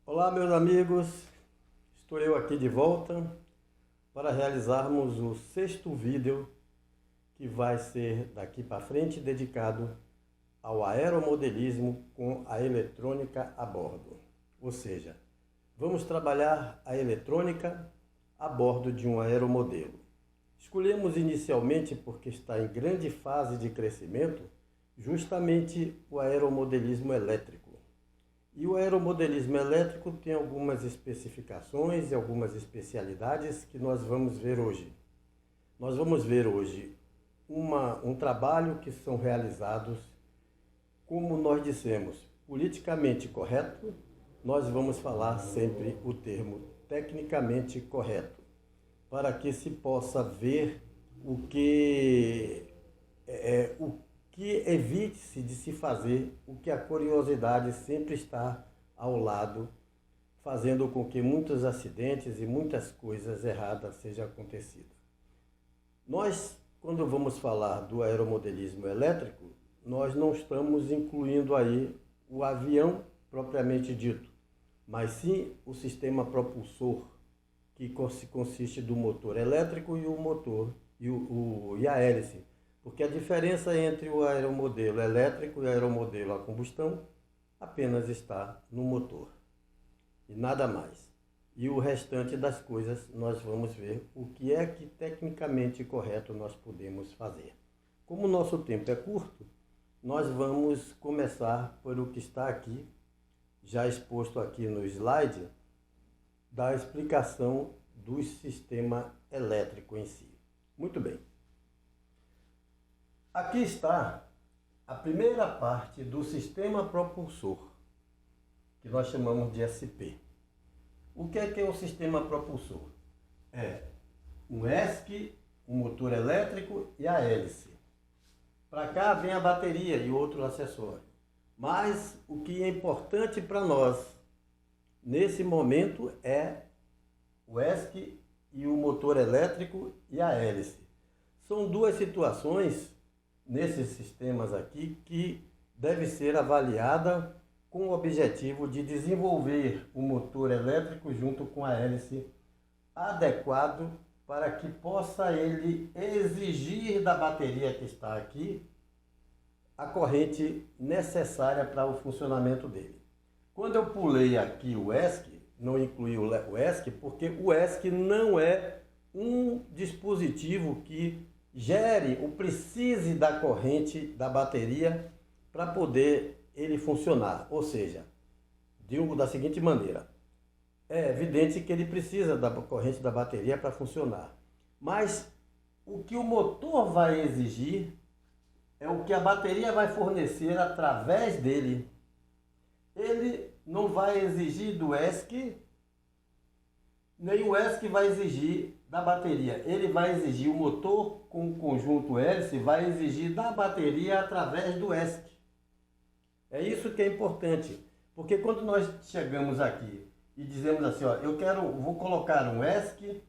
Olá, meus amigos, estou eu aqui de volta para realizarmos o sexto vídeo que vai ser daqui para frente dedicado ao aeromodelismo com a eletrônica a bordo. Ou seja, vamos trabalhar a eletrônica a bordo de um aeromodelo. Escolhemos inicialmente porque está em grande fase de crescimento justamente o aeromodelismo elétrico. E o aeromodelismo elétrico tem algumas especificações e algumas especialidades que nós vamos ver hoje. Nós vamos ver hoje um trabalho que são realizados, como nós dissemos, politicamente correto. Nós vamos falar sempre o termo tecnicamente correto, para que se possa ver o que evite-se de se fazer o que a curiosidade sempre está ao lado, fazendo com que muitos acidentes e muitas coisas erradas sejam acontecidas. Nós, quando vamos falar do aeromodelismo elétrico, nós não estamos incluindo aí o avião propriamente dito, mas sim o sistema propulsor, que consiste do motor elétrico e o motor e a hélice. Porque a diferença entre o aeromodelo elétrico e o aeromodelo a combustão apenas está no motor e nada mais. E o restante das coisas nós vamos ver o que é que tecnicamente correto nós podemos fazer. Como o nosso tempo é curto, nós vamos começar por o que está aqui, já exposto aqui no slide, da explicação do sistema elétrico em si. Muito bem. Aqui está a primeira parte do sistema propulsor, que nós chamamos de SP. O que é o sistema propulsor? É um ESC, um motor elétrico e a hélice. Para cá vem a bateria e outro acessório. Mas o que é importante para nós nesse momento é o ESC e o motor elétrico e a hélice. São duas situações nesses sistemas aqui que deve ser avaliada com o objetivo de desenvolver o motor elétrico junto com a hélice adequado para que possa ele exigir da bateria que está aqui a corrente necessária para o funcionamento dele. Quando eu pulei aqui o ESC, não incluí o ESC, porque o ESC não é um dispositivo que gere ou precise da corrente da bateria para poder ele funcionar. Ou seja, digo da seguinte maneira, é evidente que ele precisa da corrente da bateria para funcionar, mas o que o motor vai exigir é o que a bateria vai fornecer através dele. Ele não vai exigir do ESC, nem o ESC vai exigir da bateria. Ele vai exigir o motor com o conjunto hélice, vai exigir da bateria através do ESC. É isso que é importante, porque quando nós chegamos aqui e dizemos assim, ó, vou colocar um ESC,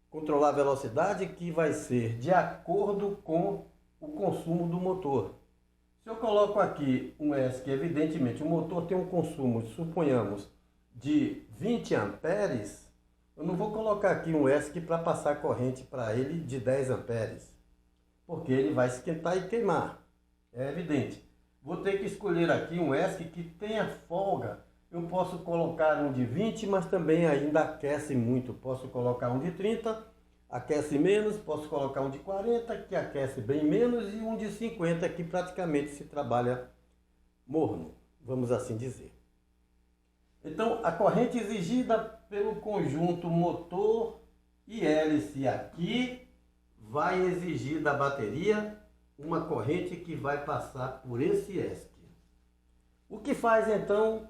controlar a velocidade que vai ser de acordo com o consumo do motor. Se eu coloco aqui um ESC, evidentemente o motor tem um consumo, suponhamos, de 20 amperes, eu não vou colocar aqui um ESC para passar corrente para ele de 10 amperes, porque ele vai esquentar e queimar, é evidente. Vou ter que escolher aqui um ESC que tenha folga. Eu posso colocar um de 20, mas também ainda aquece muito. Posso colocar um de 30, aquece menos, posso colocar um de 40, que aquece bem menos, e um de 50, que praticamente se trabalha morno, vamos assim dizer. Então, a corrente exigida pelo conjunto motor e hélice aqui vai exigir da bateria uma corrente que vai passar por esse ESC. O que faz então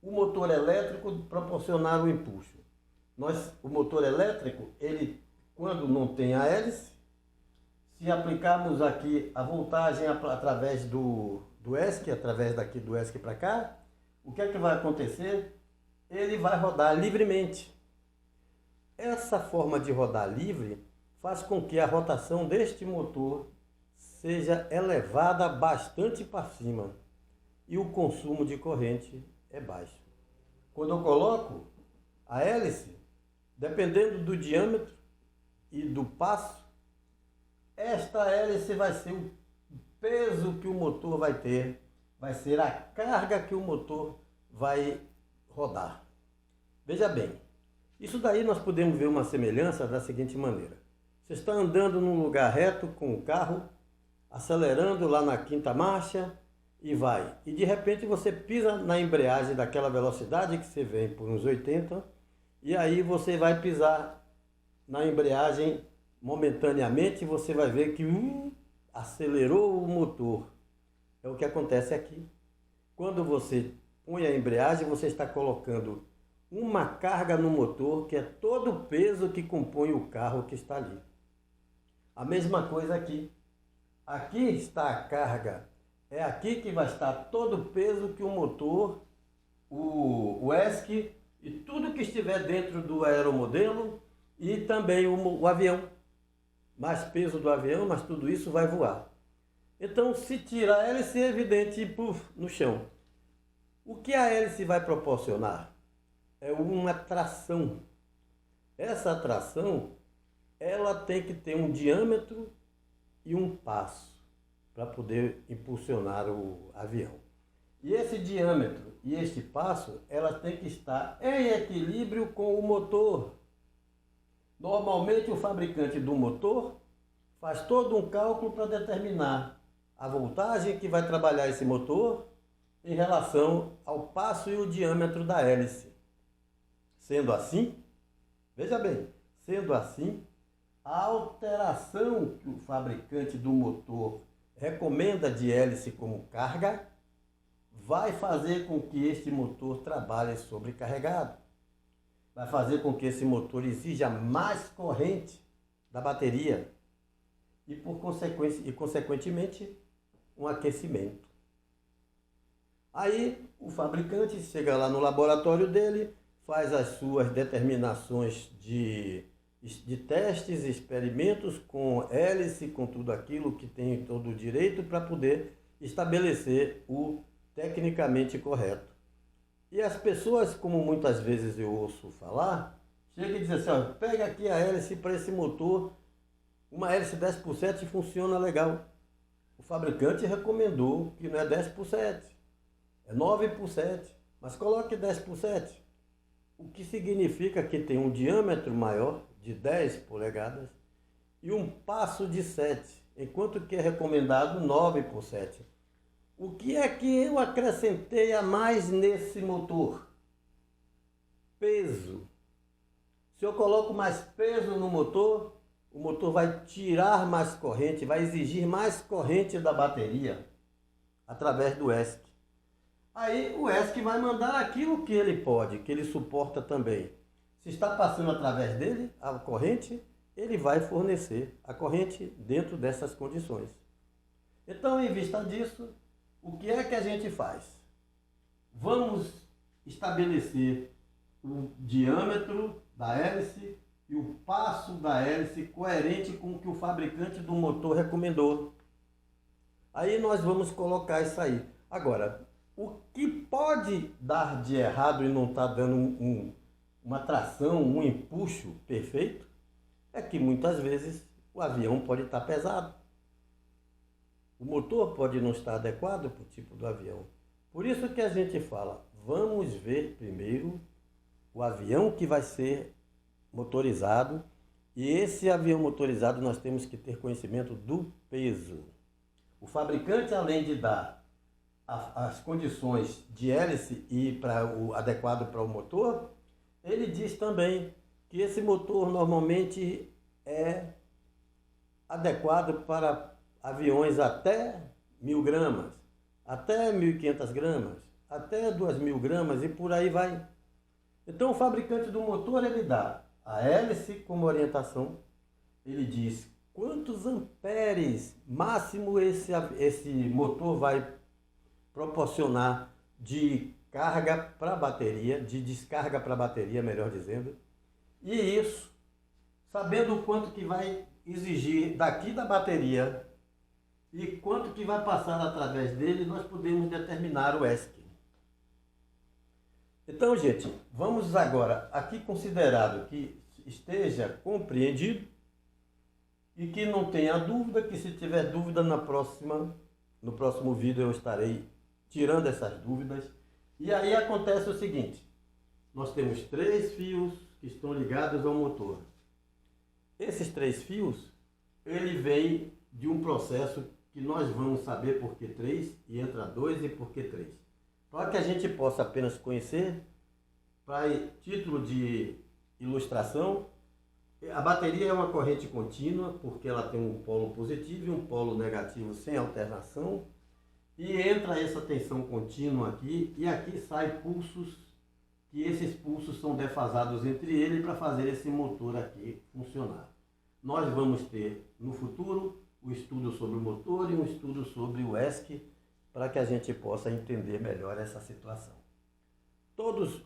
o motor elétrico proporcionar o impulso? O motor elétrico, ele, quando não tem a hélice, se aplicarmos aqui a voltagem através do ESC, através daqui do ESC para cá, o que é que vai acontecer? Ele vai rodar livremente. Essa forma de rodar livre faz com que a rotação deste motor seja elevada bastante para cima e o consumo de corrente é baixo. quando eu coloco a hélice, dependendo do diâmetro e do passo, esta hélice vai ser o peso que o motor vai ter, vai ser a carga que o motor vai rodar. Veja bem, isso daí nós podemos ver uma semelhança da seguinte maneira. Você está andando num lugar reto com o carro, acelerando lá na quinta marcha e vai. E de repente você pisa na embreagem daquela velocidade que você vem por uns 80 e aí você vai pisar na embreagem momentaneamente e você vai ver que acelerou o motor. É o que acontece aqui. Quando você põe a embreagem, você está colocando uma carga no motor que é todo o peso que compõe o carro que está ali. A mesma coisa aqui. Aqui está a carga. É aqui que vai estar todo o peso que o motor, o ESC e tudo que estiver dentro do aeromodelo e também o avião. Mais peso do avião, mas tudo isso vai voar. Então, se tirar a hélice, é evidente, no chão. O que a hélice vai proporcionar? É uma tração. Essa tração, ela tem que ter um diâmetro e um passo para poder impulsionar o avião. E esse diâmetro e este passo, ela tem que estar em equilíbrio com o motor. Normalmente o fabricante do motor faz todo um cálculo para determinar a voltagem que vai trabalhar esse motor em relação ao passo e o diâmetro da hélice. Sendo assim, veja bem, sendo assim, a alteração que o fabricante do motor recomenda de hélice como carga vai fazer com que este motor trabalhe sobrecarregado. Vai fazer com que esse motor exija mais corrente da bateria e, consequentemente, um aquecimento. Aí o fabricante chega lá no laboratório dele, faz as suas determinações de testes, experimentos com hélice, com tudo aquilo que tem todo o direito para poder estabelecer o tecnicamente correto. E as pessoas, como muitas vezes eu ouço falar, chegam e dizem assim, ó, pega aqui a hélice para esse motor, uma hélice 10x7 funciona legal. O fabricante recomendou que não é 10x7, é 9x7, mas coloque 10x7. O que significa que tem um diâmetro maior, de 10 polegadas, e um passo de 7, enquanto que é recomendado 9x7. O que é que eu acrescentei a mais nesse motor? Peso. Se eu coloco mais peso no motor, o motor vai tirar mais corrente, vai exigir mais corrente da bateria através do ESC. Aí o ESC vai mandar aquilo que ele pode, que ele suporta também. Se está passando através dele a corrente, ele vai fornecer a corrente dentro dessas condições. Então, em vista disso, o que é que a gente faz? Vamos estabelecer o diâmetro da hélice e o passo da hélice coerente com o que o fabricante do motor recomendou. Aí nós vamos colocar isso aí. Agora, o que pode dar de errado e não está dando uma tração, um empuxo perfeito, é que muitas vezes o avião pode estar pesado. O motor pode não estar adequado para o tipo do avião. Por isso que a gente fala, vamos ver primeiro o avião que vai ser motorizado. E esse avião motorizado nós temos que ter conhecimento do peso. O fabricante, além de dar as condições de hélice e adequado para o motor, ele diz também que esse motor normalmente é adequado para aviões até 1.000 gramas, até 1.500 gramas, até 2.000 gramas e por aí vai. Então o fabricante do motor, ele dá a hélice como orientação, ele diz quantos amperes máximo esse motor vai proporcionar de carga para a bateria, de descarga para a bateria, melhor dizendo. E isso, sabendo o quanto que vai exigir daqui da bateria e quanto que vai passar através dele, nós podemos determinar o ESC. Então, gente, vamos agora, aqui considerado que esteja compreendido e que não tenha dúvida, que se tiver dúvida no próximo vídeo eu estarei tirando essas dúvidas. E aí acontece o seguinte, nós temos 3 fios que estão ligados ao motor. Esses 3 fios, ele vem de um processo que nós vamos saber por que 3, e entra 2 e por que 3. Para que a gente possa apenas conhecer, para título de ilustração, a bateria é uma corrente contínua, porque ela tem um polo positivo e um polo negativo sem alternação, e entra essa tensão contínua aqui, e aqui sai pulsos, que esses pulsos são defasados entre eles para fazer esse motor aqui funcionar. Nós vamos ter no futuro o estudo sobre o motor e um estudo sobre o ESC, para que a gente possa entender melhor essa situação.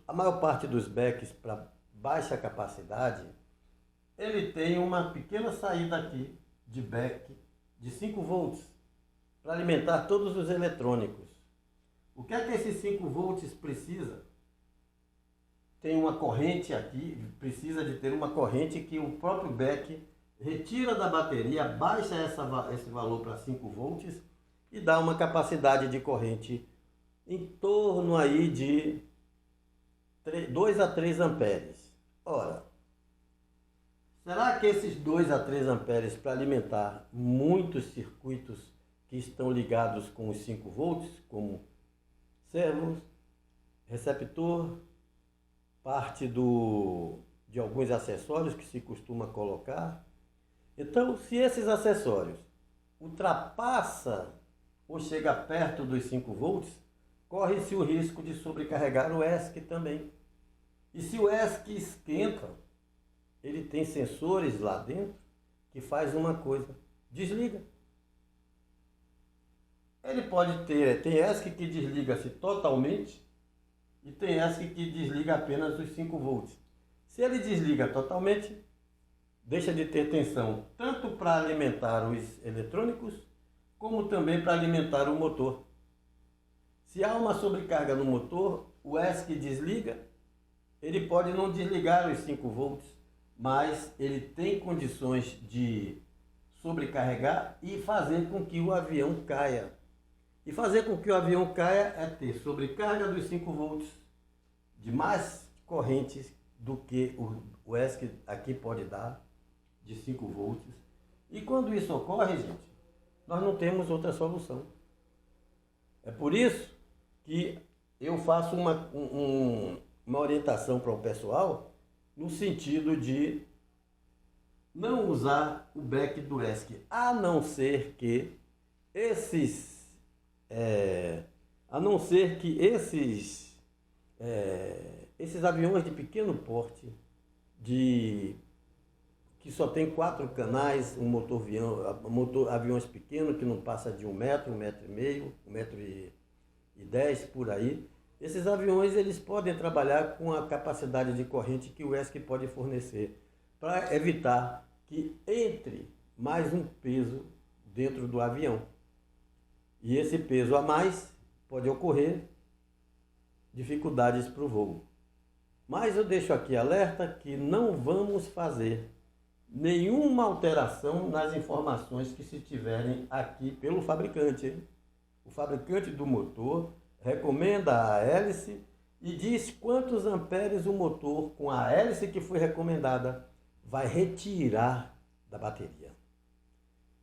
A maior parte dos BECs para baixa capacidade, ele tem uma pequena saída aqui de BEC de 5 volts para alimentar todos os eletrônicos. O que é que esses 5 volts precisa? Tem uma corrente aqui, precisa de ter uma corrente que o próprio BEC retira da bateria, baixa esse valor para 5 volts e dá uma capacidade de corrente em torno aí de 2 a 3 amperes. Ora, será que esses 2 a 3 amperes para alimentar muitos circuitos que estão ligados com os 5 volts, como servos, receptor, parte de alguns acessórios que se costuma colocar? Então, se esses acessórios ultrapassa ou chega perto dos 5 volts, corre-se o risco de sobrecarregar o ESC também. E se o ESC esquenta, ele tem sensores lá dentro que faz uma coisa, desliga. Ele pode tem ESC que desliga-se totalmente e tem ESC que desliga apenas os 5 volts. Se ele desliga totalmente, deixa de ter tensão tanto para alimentar os eletrônicos, como também para alimentar o motor. Se há uma sobrecarga no motor, o ESC desliga, ele pode não desligar os 5 volts, mas ele tem condições de sobrecarregar e fazer com que o avião caia. E fazer com que o avião caia é ter sobrecarga dos 5 volts, de mais correntes do que o ESC aqui pode dar, de 5 volts. E quando isso ocorre, gente, nós não temos outra solução. É por isso que eu faço uma orientação para o pessoal no sentido de não usar o BEC do ESC, a não ser que esses aviões de pequeno porte, que só tem 4 canais, aviões pequenos que não passa de 1 metro, 1,5 metro, 1,10 m por aí. Esses aviões eles podem trabalhar com a capacidade de corrente que o ESC pode fornecer, para evitar que entre mais um peso dentro do avião. E esse peso a mais pode ocorrer dificuldades para o voo. Mas eu deixo aqui alerta que não vamos fazer nenhuma alteração nas informações que se tiverem aqui pelo fabricante. O fabricante do motor recomenda a hélice e diz quantos amperes o motor com a hélice que foi recomendada vai retirar da bateria.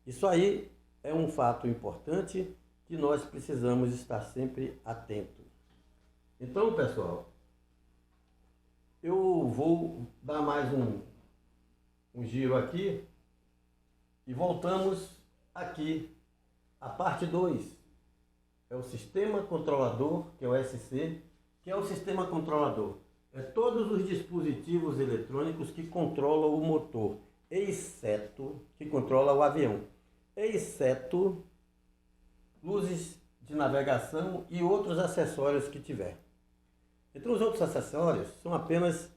Isso aí é um fato importante que nós precisamos estar sempre atentos. Então, pessoal, eu vou dar mais um giro aqui e voltamos aqui à parte 2. É o sistema controlador, que é o SC, que é o sistema controlador. É todos os dispositivos eletrônicos que controlam o motor, exceto, que controla o avião, exceto luzes de navegação e outros acessórios que tiver. Então os outros acessórios são apenas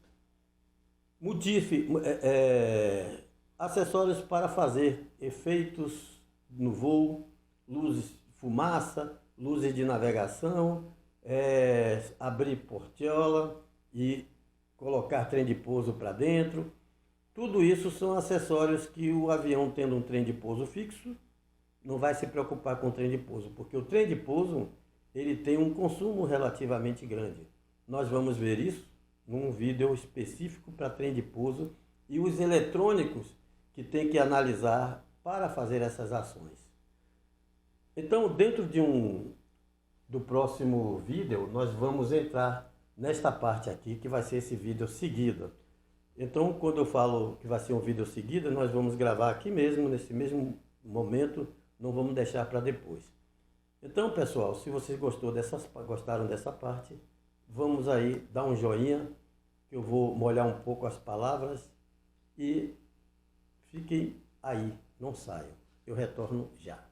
acessórios para fazer efeitos no voo, luzes de fumaça, luzes de navegação, abrir portiola e colocar trem de pouso para dentro. Tudo isso são acessórios que o avião, tendo um trem de pouso fixo, não vai se preocupar com o trem de pouso, porque o trem de pouso ele tem um consumo relativamente grande. Nós vamos ver isso num vídeo específico para trem de pouso e os eletrônicos que tem que analisar para fazer essas ações. Então, dentro do próximo vídeo, nós vamos entrar nesta parte aqui, que vai ser esse vídeo seguido. Então, quando eu falo que vai ser um vídeo seguido, nós vamos gravar aqui mesmo, nesse mesmo momento, não vamos deixar para depois. Então, pessoal, se vocês gostaram dessa parte, vamos aí dar um joinha, que eu vou molhar um pouco as palavras e fiquem aí, não saiam. Eu retorno já.